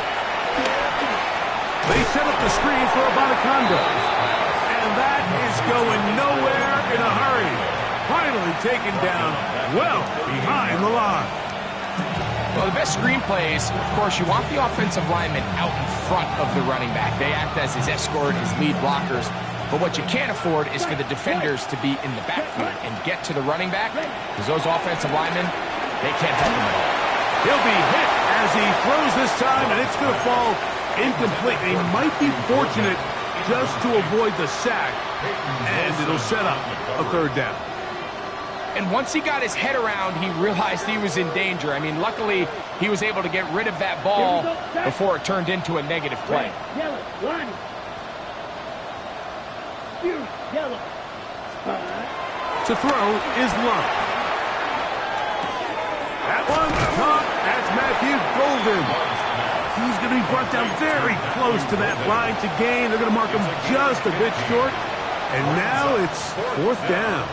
They set up the screen for Anaconda. And that is going nowhere in a hurry. Finally taken down well behind the line. Well, the best screen plays, of course, you want the offensive lineman out in front of the running back. They act as his escort, his lead blockers. But what you can't afford is for the defenders to be in the backfield and get to the running back, because those offensive linemen, they can't help him at all. He'll be hit as he throws this time, and it's going to fall incomplete. They might be fortunate just to avoid the sack, and it'll set up a third down. And once he got his head around, he realized he was in danger. I mean, luckily, he was able to get rid of that ball before it turned into a negative play. Yellow, line. Yellow. To throw is Love. That one caught. That's Matthew Golden. He's going to be brought down very close to that line to gain. They're going to mark him just a bit short. And now it's 4th down.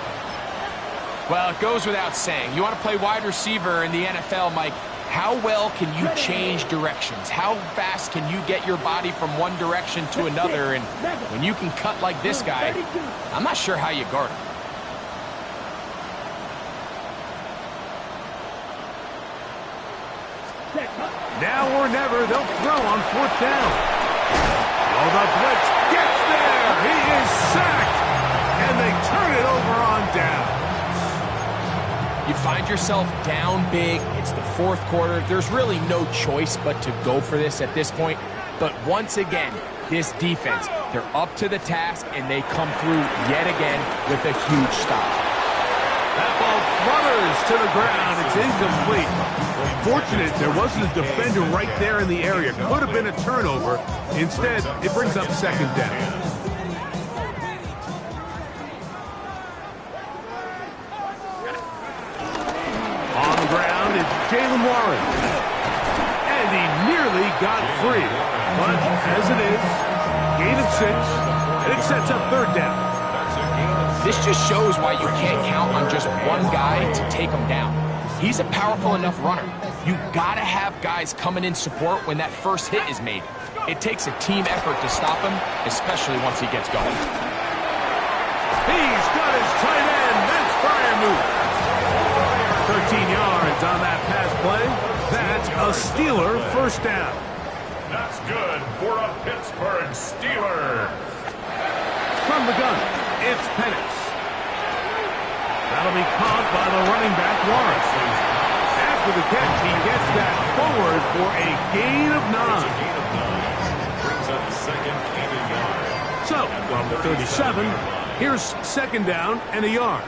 Well, it goes without saying. You want to play wide receiver in the NFL, Mike. How well can you change directions? How fast can you get your body from one direction to another? And when you can cut like this guy, I'm not sure how you guard him. Now or never, they'll throw on 4th down. Oh, the blitz gets there. He is sacked. And they turn it over on down. You find yourself down big. It's the 4th quarter. There's really no choice but to go for this at this point. But once again, this defense, they're up to the task, and they come through yet again with a huge stop. That ball flutters to the ground. It's incomplete. Fortunate there wasn't a defender right there in the area. Could have been a turnover. Instead, it brings up 2nd down. On the ground, it's Jalen Warren. And he nearly got free. But as it is, gain of 6, and it sets up 3rd down. This just shows why you can't count on just one guy to take him down. He's a powerful enough runner. You gotta have guys coming in support when that first hit is made. It takes a team effort to stop him, especially once he gets going. He's got his tight end. That's fire move. 13 yards on that pass play. That's a Steeler 1st down. That's good for a Pittsburgh Steeler. From the gun, it's Penix. That'll be caught by the running back, Lawrence. After the catch, he gets that forward for a gain of 9. Brings up 2nd and a yard. So, from the 37, here's 2nd down and a yard.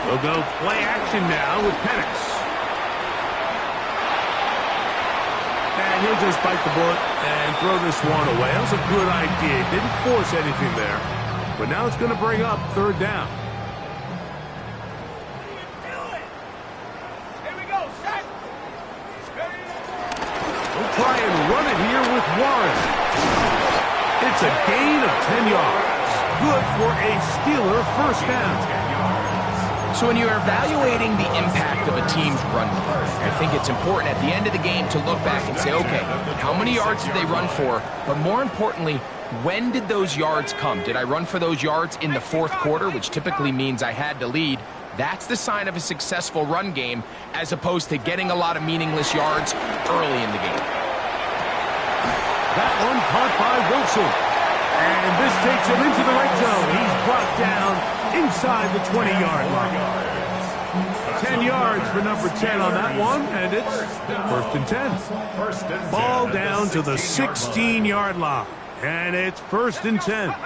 We'll go play action now with Penix. And he'll just bite the bullet and throw this one away. That was a good idea. Didn't force anything there. But now it's going to bring up 3rd down. We'll try and run it here with Warren. It's a gain of 10 yards. Good for a Steeler 1st down. So when you're evaluating the impact of a team's run game, I think it's important at the end of the game to look back and say, okay, how many yards did they run for? But more importantly, when did those yards come? Did I run for those yards in the fourth quarter, which typically means I had to lead? That's the sign of a successful run game, as opposed to getting a lot of meaningless yards early in the game. That one caught by Wilson. And this takes him into the red zone. He's brought down inside the 20-yard line. 10 yards for number 10 on that one, and it's first and 10. Ball down to the 16-yard line, and it's first and 10. On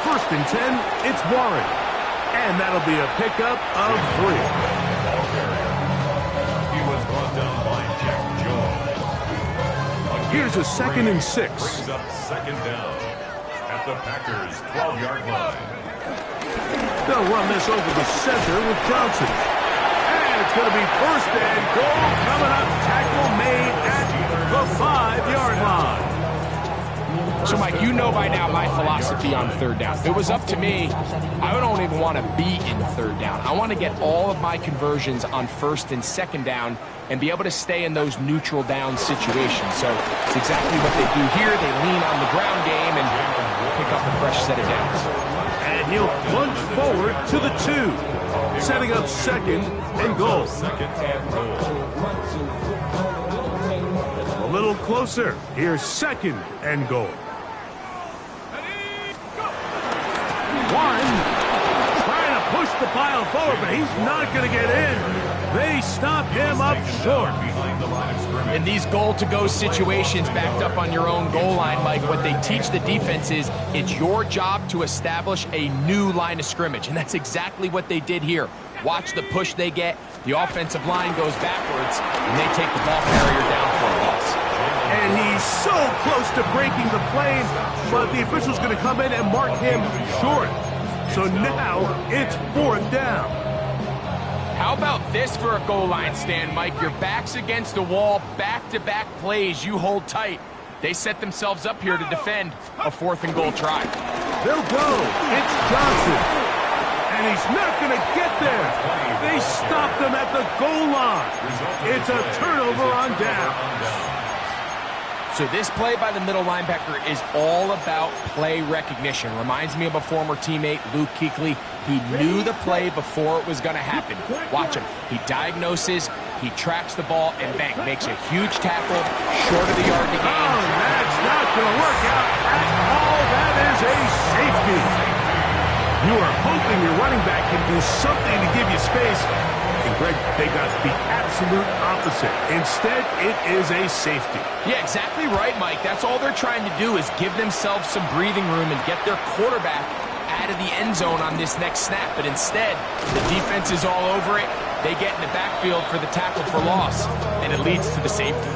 first and 10, it's Warren, and that'll be a pickup of 3. He was brought down by Jack Jones. Here's a second and 6. Brings up second down at the Packers' 12-yard line. They'll run this over the center with Johnson. And it's going to be first and goal coming up. Tackle made at the 5-yard line. So, Mike, you know by now my philosophy on third down. If it was up to me, I don't even want to be in third down. I want to get all of my conversions on first and second down and be able to stay in those neutral down situations. So it's exactly what they do here. They lean on the ground game and pick up a fresh set of downs. And he'll plunge forward to the 2, setting up second and goal. A little closer. Here's second and goal. Warren trying to push the pile forward, but he's not going to get in. They stop him up short. In these goal-to-go situations backed up on your own goal line, Mike, what they teach the defense is it's your job to establish a new line of scrimmage, and that's exactly what they did here. Watch the push they get. The offensive line goes backwards, and they take the ball carrier down for a loss. And he's so close to breaking the plane, but the official's going to come in and mark him short. So now it's fourth down. How about this for a goal line stand, Mike? Your back's against the wall, back-to-back plays, you hold tight. They set themselves up here to defend a fourth and goal try. They'll go. It's Johnson. And he's not going to get there. They stopped him at the goal line. It's a turnover on down. So this play by the middle linebacker is all about play recognition. Reminds me of a former teammate, Luke Kuechly. He knew the play before it was going to happen. Watch him. He diagnoses, he tracks the ball, and bang, makes a huge tackle short of the yard to gain. Oh, that's not going to work out at all. That is a safety. You are hoping your running back can do something to give you space. And Greg, they got the absolute opposite. Instead, it is a safety. Yeah, exactly right, Mike. That's all they're trying to do is give themselves some breathing room and get their quarterback out of the end zone on this next snap. But instead, the defense is all over it. They get in the backfield for the tackle for loss, and it leads to the safety.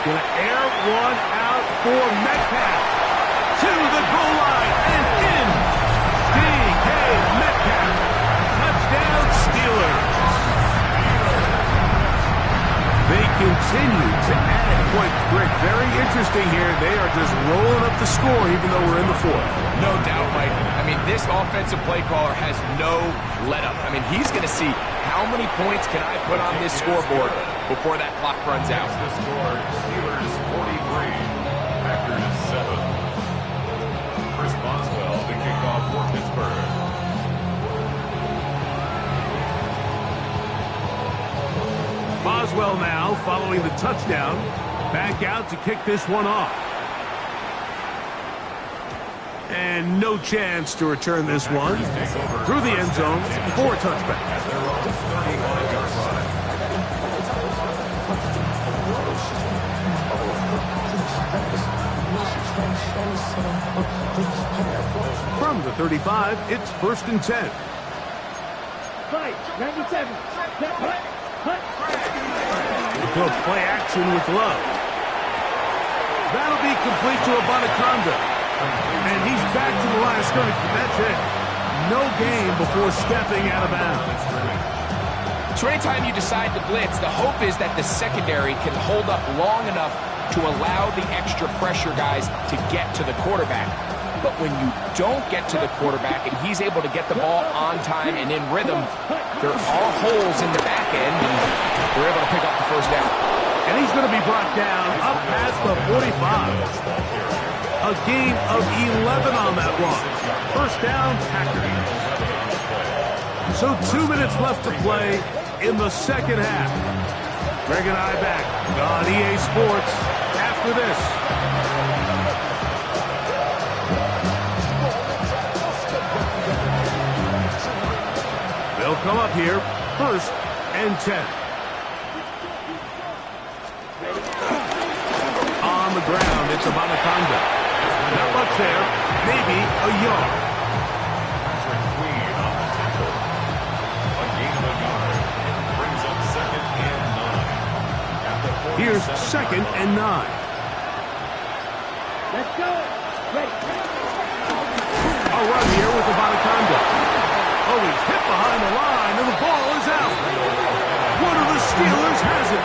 Going to air one out for Metcalf. To the goal line and in. D.K. Metcalf. Touchdown Steelers. They continue to add points. Greg, very interesting here. They are just rolling up the score even though we're in the fourth. No doubt, Mike. I mean, this offensive play caller has no let up. I mean, he's going to see how many points can I put on this scoreboard before that clock runs out. The score, Steelers 43, Packers 7. Chris Boswell, the kickoff for Pittsburgh. Boswell now following the touchdown. Back out to kick this one off. And no chance to return this one through the end zone for a touchback. At their own 35-yard line. From the 35, it's first and 10. Fight, 97. Hut. They'll play action with Love. That'll be complete to Abanaconda. And he's back to the line of scrimmage, but that's it. No gain before stepping out of bounds. So anytime you decide to blitz, the hope is that the secondary can hold up long enough to allow the extra pressure guys to get to the quarterback. But when you don't get to the quarterback and he's able to get the ball on time and in rhythm, there are holes in the back end, and they're able to pick up the first down. And he's going to be brought down up past the 45. A gain of 11 on that run. First down, Packers. So 2 minutes left to play in the second half. Greg and I back on EA Sports after this. They'll come up here, 1st and 10. On the ground, it's Abanaconda. Not much there, maybe a yard. Here's 2nd and 9. Let's go. Ready. A run here with Abanaconda. Oh, he's hit behind the line, and the ball is out. One of the Steelers has it.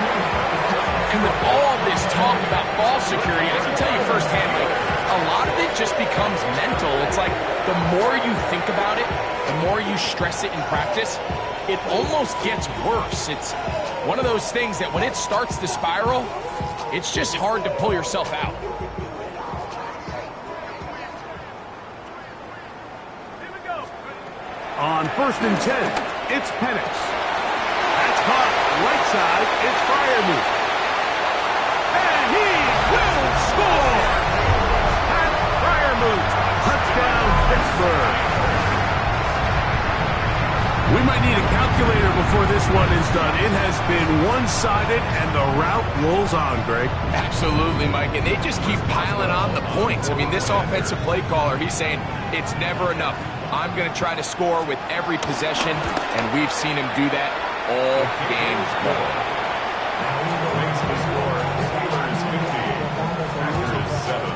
And with all this talk about ball security, I can tell you firsthand, like, a lot of it just becomes mental. It's like the more you think about it, the more you stress it in practice, it almost gets worse. It's one of those things that when it starts to spiral, it's just hard to pull yourself out. On 1st and 10, it's Penix. That's caught right side. It's Freiermuth. And he will score! Pat Freiermuth, touchdown Pittsburgh. We might need a calculator before this one is done. It has been one-sided, and the route rolls on, Greg. Absolutely, Mike, and they just keep piling on the points. I mean, this offensive play caller, he's saying it's never enough. I'm going to try to score with every possession, and we've seen him do that all game long. Makes the score. Steelers 50. Packers 7.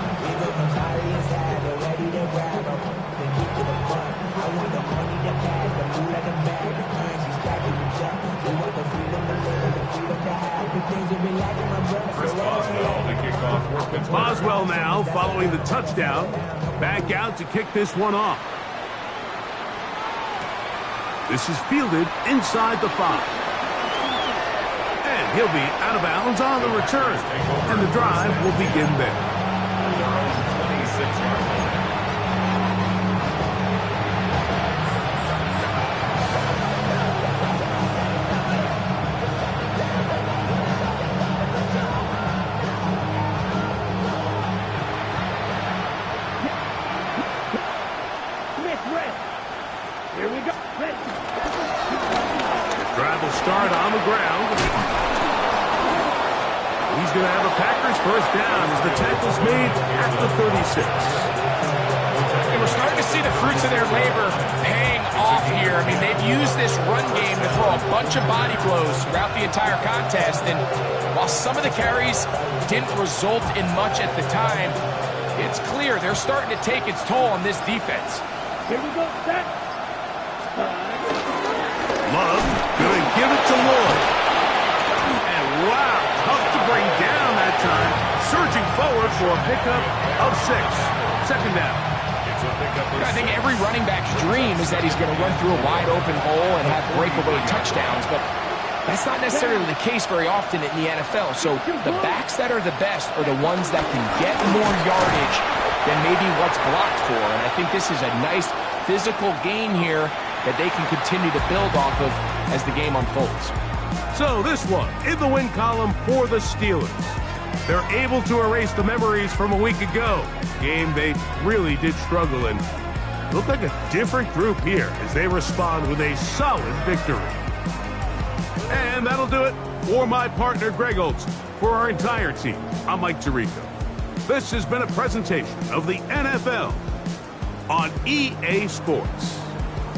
Chris Boswell to kick off for Pittsburgh. Boswell now, following the touchdown, back out to kick this one off. This is fielded inside the 5. And he'll be out of bounds on the return. And the drive will begin there. 26-yard line. Here we go. Ready. Drive will start on the ground. He's going to have a Packers first down as the tackle's made at the 36. And we're starting to see the fruits of their labor paying off here. I mean, they've used this run game to throw a bunch of body blows throughout the entire contest. And while some of the carries didn't result in much at the time, it's clear they're starting to take its toll on this defense. Here we go. Set. Love going to give it to Lloyd. And wow, tough to bring down that time. Surging forward for a pickup of 6. Second down. I think every running back's dream is that he's going to run through a wide open hole and have breakaway touchdowns, but that's not necessarily the case very often in the NFL. So the backs that are the best are the ones that can get more yardage than maybe what's blocked for. And I think this is a nice physical gain here that they can continue to build off of as the game unfolds. So this one in the win column for the Steelers. They're able to erase the memories from a week ago. Game they really did struggle in. Look like a different group here as they respond with a solid victory. And that'll do it for my partner Greg Olson. For our entire team, I'm Mike Tirico. This has been a presentation of the NFL on EA Sports.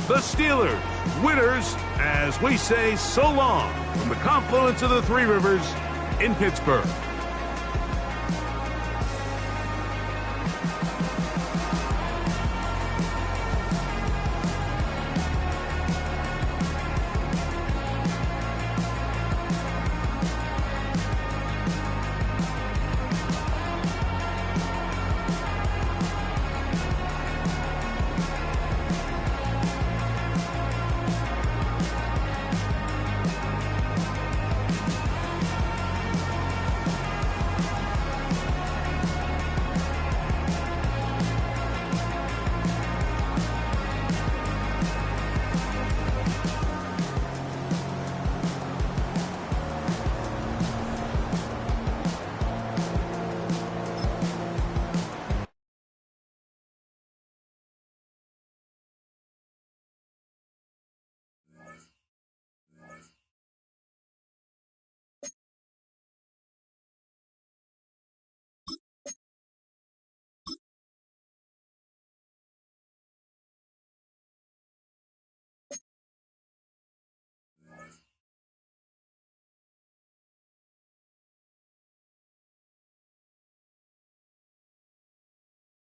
The Steelers, winners, as we say so long from the confluence of the Three Rivers in Pittsburgh.